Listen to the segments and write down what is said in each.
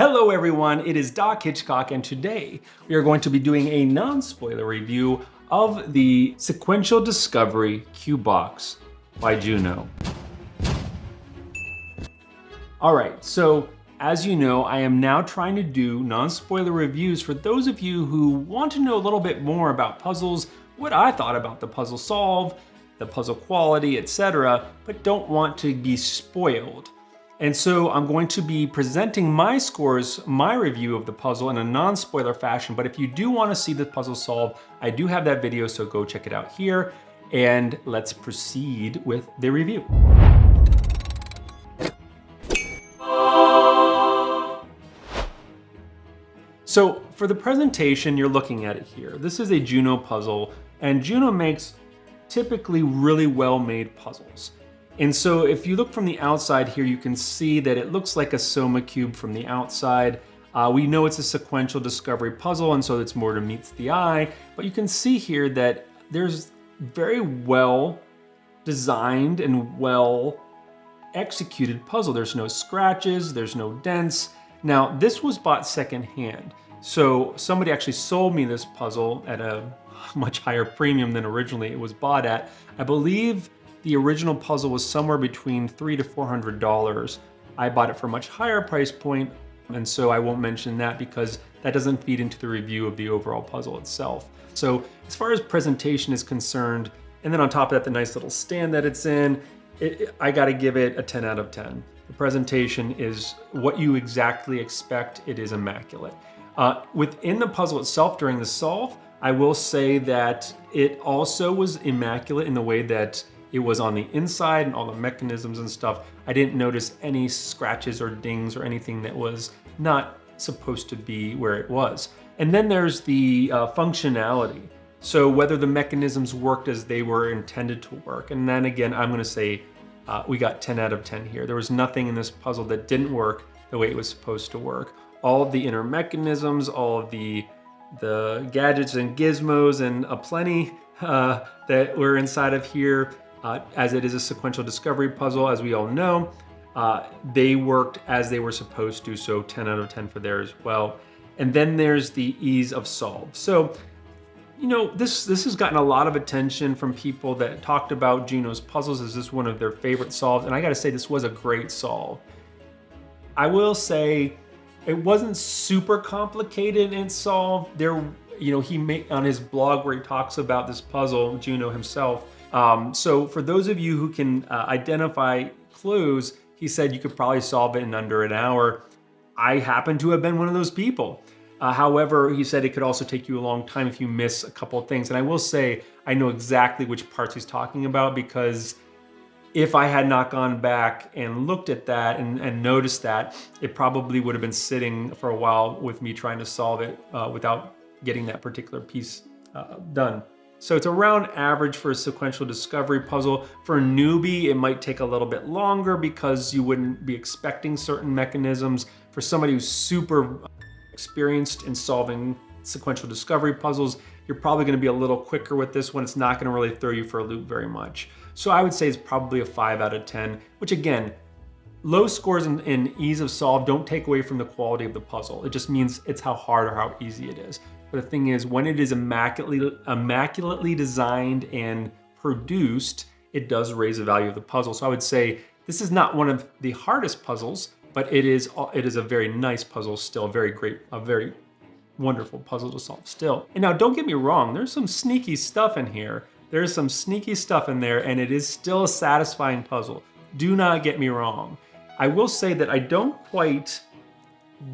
Hello everyone, it is Doc Hitchcock, and today we are going to be doing a non-spoiler review of the Sequential Discovery Cue Box by Juno. Alright, so as you know, I am now trying to do non-spoiler reviews for those of you who want to know a little bit more about puzzles, what I thought about the puzzle solve, the puzzle quality, etc., but don't want to be spoiled. And so I'm going to be presenting my scores, my review of the puzzle in a non-spoiler fashion, but if you do want to see the puzzle solved, I do have that video, so go check it out here, and let's proceed with the review. So for the presentation, you're looking at it here. This is a Juno puzzle, and Juno makes typically really well-made puzzles. And so if you look from the outside here, you can see that it looks like a Soma cube from the outside. We know it's a sequential discovery puzzle, and so it's more to meets the eye. But you can see here that there's very well designed and well executed puzzle. There's no scratches, there's no dents. Now, this was bought secondhand. So somebody actually sold me this puzzle at a much higher premium than originally it was bought at. I believe the original puzzle was somewhere between $300 to $400. I bought it for a much higher price point, and so I won't mention that because that doesn't feed into the review of the overall puzzle itself. So as far as presentation is concerned, and then on top of that, the nice little stand that it's in, I gotta give it a 10 out of 10. The presentation is what you exactly expect. It is immaculate. Within the puzzle itself during the solve, I will say that it also was immaculate in the way that it was on the inside and all the mechanisms and stuff. I didn't notice any scratches or dings or anything that was not supposed to be where it was. And then there's the functionality. So whether the mechanisms worked as they were intended to work. And then again, I'm gonna say we got 10 out of 10 here. There was nothing in this puzzle that didn't work the way it was supposed to work. All of the inner mechanisms, all of the gadgets and gizmos and aplenty that were inside of here, as it is a sequential discovery puzzle, as we all know, they worked as they were supposed to, so 10 out of 10 for there as well. And then there's the ease of solve. So, you know, this has gotten a lot of attention from people that talked about Juno's puzzles as this one of their favorite solves, and I gotta say this was a great solve. I will say it wasn't super complicated in solve. There, you know, he made on his blog where he talks about this puzzle, Juno himself. So for those of you who can identify clues, he said you could probably solve it in under an hour. I happen to have been one of those people. However, he said it could also take you a long time if you miss a couple of things. And I will say, I know exactly which parts he's talking about, because if I had not gone back and looked at that and noticed that, it probably would have been sitting for a while with me trying to solve it without getting that particular piece done. So it's around average for a sequential discovery puzzle. For a newbie, it might take a little bit longer because you wouldn't be expecting certain mechanisms. For somebody who's super experienced in solving sequential discovery puzzles, you're probably gonna be a little quicker with this one. It's not gonna really throw you for a loop very much. So I would say it's probably a 5 out of 10, which again, low scores in ease of solve don't take away from the quality of the puzzle. It just means it's how hard or how easy it is. But the thing is, when it is immaculately designed and produced, it does raise the value of the puzzle. So I would say this is not one of the hardest puzzles, but it is a very nice puzzle still, a very wonderful puzzle to solve still. And now don't get me wrong, there's some sneaky stuff in here. There's some sneaky stuff in there, and it is still a satisfying puzzle. Do not get me wrong. I will say that I don't quite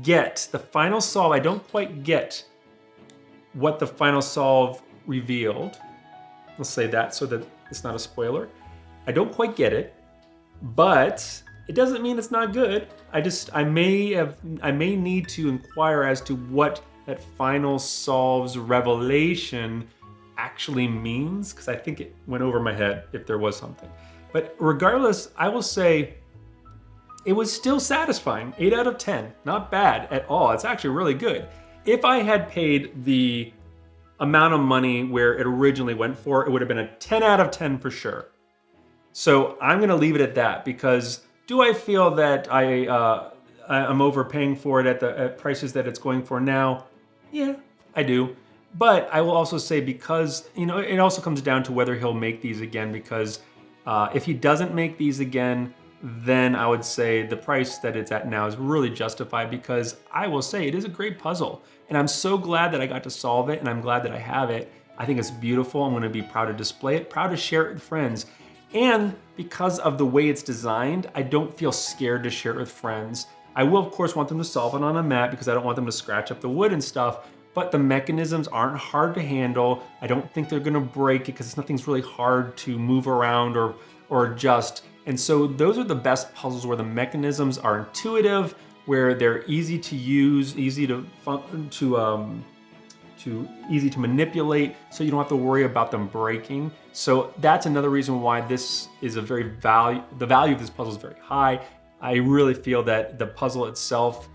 get the final solve. I don't quite get what the final solve revealed. Let's say that so that it's not a spoiler. I don't quite get it, but it doesn't mean it's not good. I may need to inquire as to what that final solve's revelation actually means, because I think it went over my head if there was something. But regardless, I will say it was still satisfying. 8 out of 10, not bad at all. It's actually really good. If I had paid the amount of money where it originally went for, it would have been a 10 out of 10 for sure. So I'm gonna leave it at that, because do I feel that I'm overpaying for it at prices that it's going for now. Yeah, I do. But I will also say, because, you know, it also comes down to whether he'll make these again, because if he doesn't make these again, then I would say the price that it's at now is really justified, because I will say it is a great puzzle. And I'm so glad that I got to solve it, and I'm glad that I have it. I think it's beautiful. I'm gonna be proud to display it, proud to share it with friends. And because of the way it's designed, I don't feel scared to share it with friends. I will, of course, want them to solve it on a mat, because I don't want them to scratch up the wood and stuff, but the mechanisms aren't hard to handle. I don't think they're gonna break it, because nothing's really hard to move around or adjust. And so those are the best puzzles, where the mechanisms are intuitive, where they're easy to use, easy to manipulate, so you don't have to worry about them breaking. So that's another reason why this is the value of this puzzle is very high. I really feel that the puzzle itself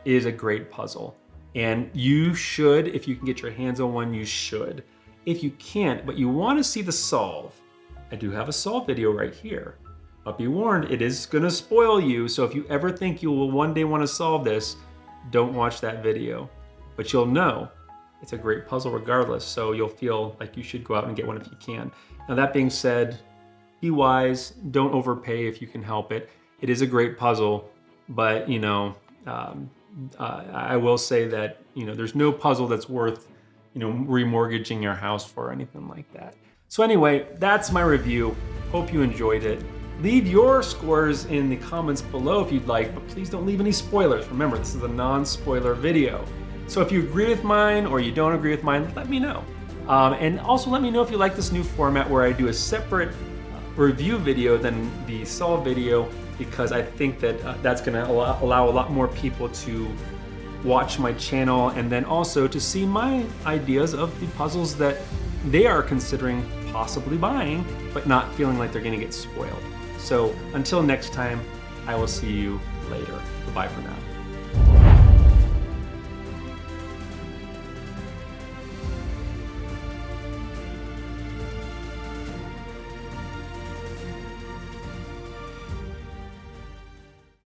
is a great puzzle. And you should, if you can get your hands on one, you should. If you can't, but you want to see the solve, I do have a solve video right here. But be warned, it is gonna spoil you, so if you ever think you will one day want to solve this, don't watch that video. But you'll know it's a great puzzle regardless, so you'll feel like you should go out and get one if you can. Now that being said, be wise, don't overpay if you can help it. It is a great puzzle, but you know, I will say that, you know, there's no puzzle that's worth, you know, remortgaging your house for or anything like that. So anyway, that's my review. Hope you enjoyed it. Leave your scores in the comments below if you'd like, but please don't leave any spoilers. Remember, this is a non-spoiler video. So if you agree with mine or you don't agree with mine, let me know. And also let me know if you like this new format where I do a separate review video than the solve video, because I think that that's gonna allow a lot more people to watch my channel, and then also to see my ideas of the puzzles that they are considering possibly buying, but not feeling like they're gonna get spoiled. So until next time, I will see you later. Goodbye for now.